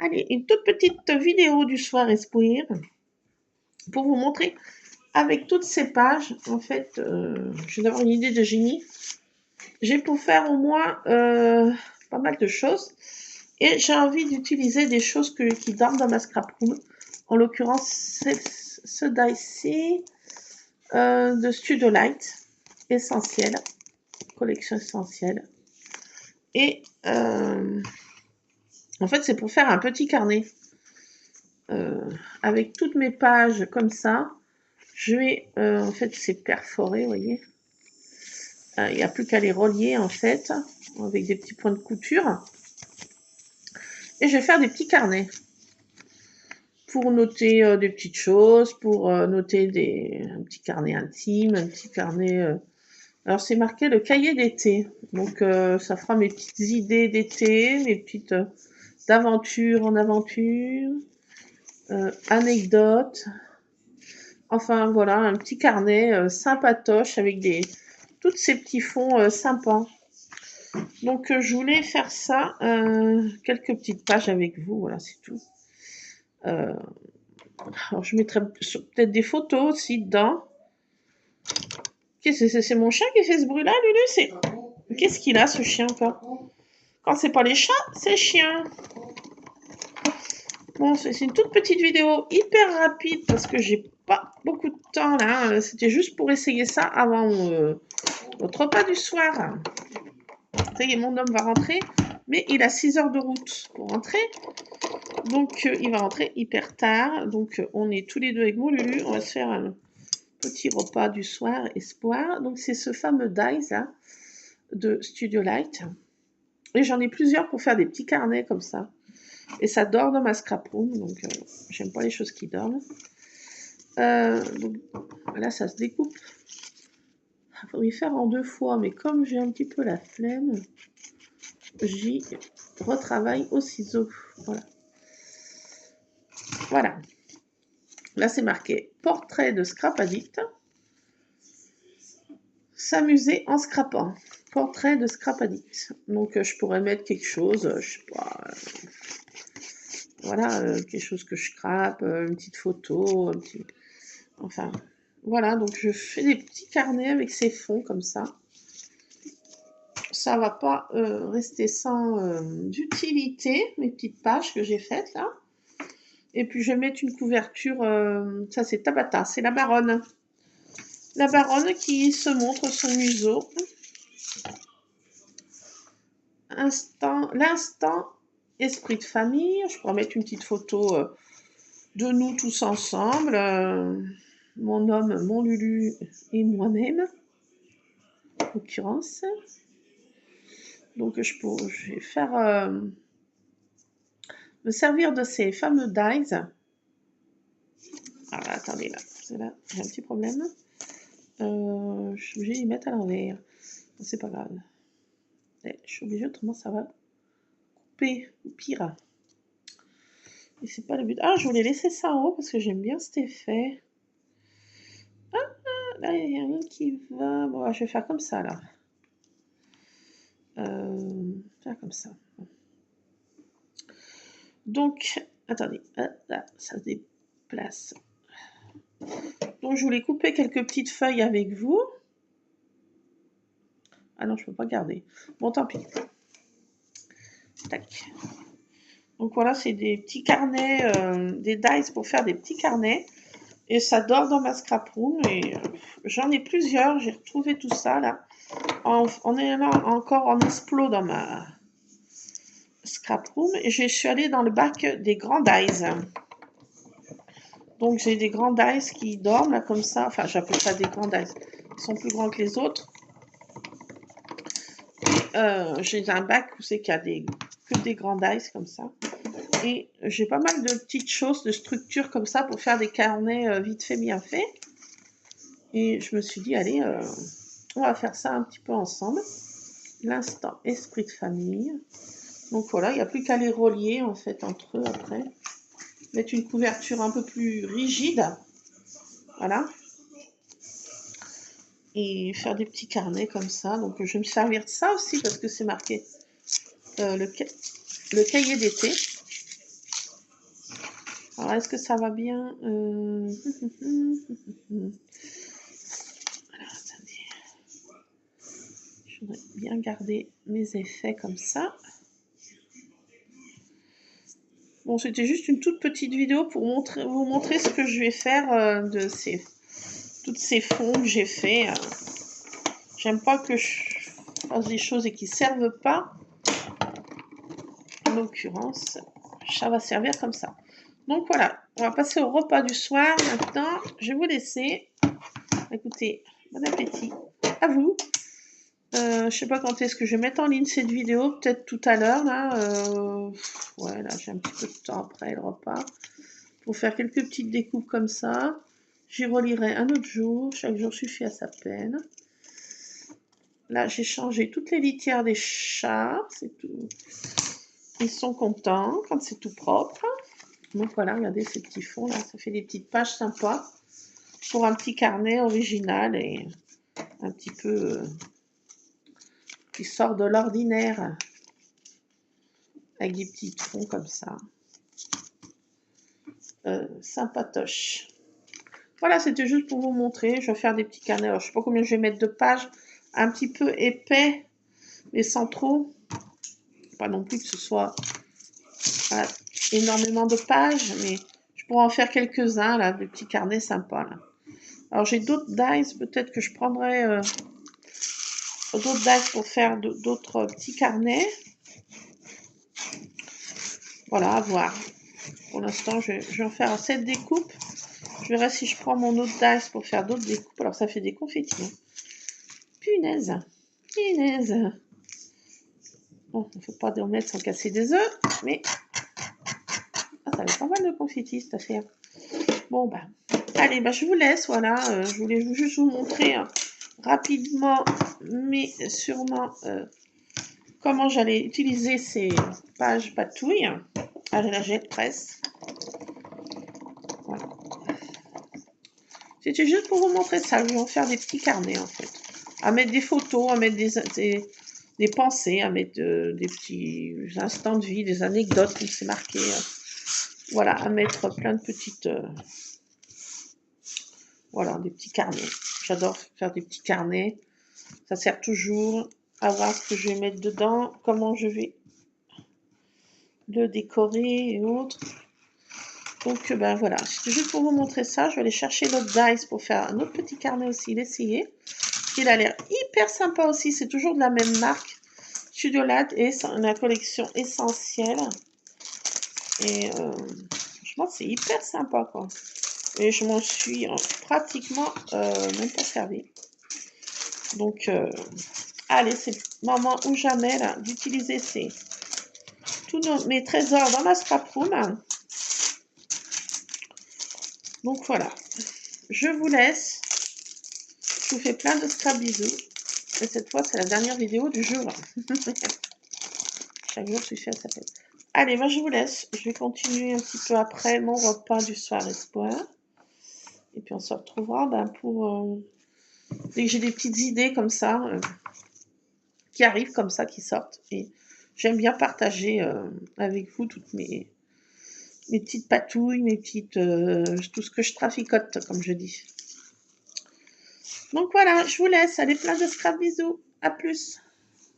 Allez, une toute petite vidéo du soir Espoir pour vous montrer avec toutes ces pages. En fait, je viens d'avoir une idée de génie. J'ai pour faire au moins pas mal de choses. Et j'ai envie d'utiliser des choses qui dorment dans ma scrapbook. En l'occurrence, ce die-ci de Studio Light, essentiel, collection essentielle. Et en fait, c'est pour faire un petit carnet. Avec toutes mes pages comme ça, je vais, en fait, c'est perforé, vous voyez. Il n'y a plus qu'à les relier, en fait, avec des petits points de couture. Et je vais faire des petits carnets pour noter des petites choses, pour noter un petit carnet intime, un petit carnet... Alors, c'est marqué le cahier d'été. Donc, ça fera mes petites idées d'été, mes petites d'aventures en aventure, anecdotes. Enfin, voilà, un petit carnet sympatoche avec tous ces petits fonds sympas. Donc, je voulais faire ça, quelques petites pages avec vous, voilà, c'est tout. Alors, je mettrai peut-être des photos aussi dedans. C'est mon chien qui fait ce bruit-là, Lulu? Qu'est-ce qu'il a, ce chien, encore? Quand c'est pas les chats, c'est les chiens. Bon, c'est une toute petite vidéo hyper rapide parce que j'ai pas beaucoup de temps là. C'était juste pour essayer ça avant notre repas du soir. Ça y est, mon homme va rentrer, mais il a 6 heures de route pour rentrer. Donc, il va rentrer hyper tard. Donc, on est tous les deux avec mon Lulu. On va se faire un petit repas du soir, Espoir. Donc, c'est ce fameux dies là de Studio Light. Et j'en ai plusieurs pour faire des petits carnets comme ça. Et ça dort dans ma scrapbook, donc j'aime pas les choses qui dorment. Donc, là, ça se découpe. Il faudrait faire en 2 fois, mais comme j'ai un petit peu la flemme, j'y retravaille au ciseau. Voilà. Voilà. Là, c'est marqué portrait de scrap addict. S'amuser en scrapant. Portrait de scrap addict. Donc, je pourrais mettre quelque chose, je sais pas. Voilà, quelque chose que je scrape, une petite photo, un petit... Enfin, voilà, donc je fais des petits carnets avec ces fonds comme ça. Ça va pas rester sans utilité, mes petites pages que j'ai faites là. Et puis je vais mettre une couverture, ça c'est Tabata, c'est la baronne. La baronne qui se montre son museau. L'instant esprit de famille. Je pourrais mettre une petite photo de nous tous ensemble. Mon homme, mon Lulu et moi-même, en l'occurrence. Donc je vais faire me servir de ces fameux dies. Alors attendez là, j'ai un petit problème. Je suis obligée d'y mettre à l'envers. C'est pas grave. Je suis obligée, autrement ça va couper ou pire. Et c'est pas le but. Ah, je voulais laisser ça en haut parce que j'aime bien cet effet. Ah, là il n'y a rien qui va. Bon, je vais faire comme ça là. Faire comme ça. Donc, attendez, là, ça se déplace. Donc, je voulais couper quelques petites feuilles avec vous. Ah non, je peux pas garder. Bon, tant pis. Tac. Donc voilà, c'est des petits carnets, des dies pour faire des petits carnets. Et ça dort dans ma scrapbook. Et j'en ai plusieurs. J'ai retrouvé tout ça là. On est là encore en explos dans ma scrapbook. Et je suis allée dans le bac des grands dies. Donc j'ai des grands dies qui dorment là comme ça. Enfin, j'appelle ça des grands dies. Ils sont plus grands que les autres. J'ai un bac où c'est qu'il y a que des grands dies comme ça. Et j'ai pas mal de petites choses, de structures comme ça pour faire des carnets vite fait, bien fait. Et je me suis dit, allez, on va faire ça un petit peu ensemble. L'instant esprit de famille. Donc voilà, il n'y a plus qu'à les relier en fait entre eux après. Mettre une couverture un peu plus rigide. Voilà. Et faire des petits carnets comme ça. Donc je vais me servir de ça aussi parce que c'est marqué le cahier d'été. Alors, est-ce que ça va bien Alors, attendez. Je voudrais bien garder mes effets comme ça. Bon, c'était juste une toute petite vidéo pour vous montrer ce que je vais faire de toutes ces fonds que j'ai fait. J'aime pas que je fasse des choses et qui ne servent pas. En l'occurrence, ça va servir comme ça. Donc voilà, on va passer au repas du soir maintenant. Je vais vous laisser. Écoutez, bon appétit à vous. Je sais pas quand est-ce que je vais mettre en ligne cette vidéo, peut-être tout à l'heure là. Ouais, là j'ai un petit peu de temps après le repas pour faire quelques petites découpes comme ça. J'y relirai un autre jour. Chaque jour suffit à sa peine. Là, j'ai changé toutes les litières des chats. C'est tout. Ils sont contents quand c'est tout propre. Donc voilà, regardez ces petits fonds là. Ça fait des petites pages sympas pour un petit carnet original et un petit peu qui sort de l'ordinaire. Avec des petits fonds comme ça. Sympatoche. Voilà, c'était juste pour vous montrer. Je vais faire des petits carnets. Alors, je ne sais pas combien je vais mettre de pages. Un petit peu épais, mais sans trop. Pas non plus que ce soit énormément de pages, mais je pourrais en faire quelques-uns, là, des petits carnets sympas. Là. Alors, j'ai d'autres dies. Peut-être que je prendrai d'autres dies pour faire d'autres petits carnets. Voilà, à voir. Pour l'instant, je vais en faire 7 découpes. Je verrai si je prends mon autre dice pour faire d'autres découpes. Alors, ça fait des confettis. Hein. Punaise. Punaise. Bon, il ne faut pas en mettre sans casser des œufs, mais ça fait pas mal de confettis, cette affaire. Bon, bah, allez, bah, je vous laisse, voilà. Je voulais juste vous montrer rapidement, mais sûrement, comment j'allais utiliser ces pages patouilles à la jette presse. Voilà. C'était juste pour vous montrer ça. Je vais en faire des petits carnets, en fait. À mettre des photos, à mettre des pensées, à mettre des petits instants de vie, des anecdotes, comme c'est marqué. Voilà, à mettre plein de petites... voilà, des petits carnets. J'adore faire des petits carnets. Ça sert toujours à voir ce que je vais mettre dedans, comment je vais le décorer et autres. Donc, ben voilà, c'était juste pour vous montrer ça. Je vais aller chercher l'autre dice pour faire un autre petit carnet aussi, l'essayer. Il a l'air hyper sympa aussi. C'est toujours de la même marque. Studiolab et la collection essentielle. Et franchement, c'est hyper sympa, quoi. Et je m'en suis pratiquement même pas servi. Donc, allez, c'est le moment ou jamais là d'utiliser tous mes trésors dans ma scrap room. Donc voilà, je vous laisse. Je vous fais plein de scrap bisous. Et cette fois, c'est la dernière vidéo du jour. Chaque jour suffit à sa peine. Allez, moi je vous laisse. Je vais continuer un petit peu après mon repas du soir espoir. Et puis on se retrouvera pour... dès que j'ai des petites idées comme ça, qui arrivent comme ça, qui sortent. Et j'aime bien partager avec vous toutes mes petites patouilles, mes petites... tout ce que je traficote, comme je dis. Donc voilà, je vous laisse. Allez, plein de scrap bisous. À plus.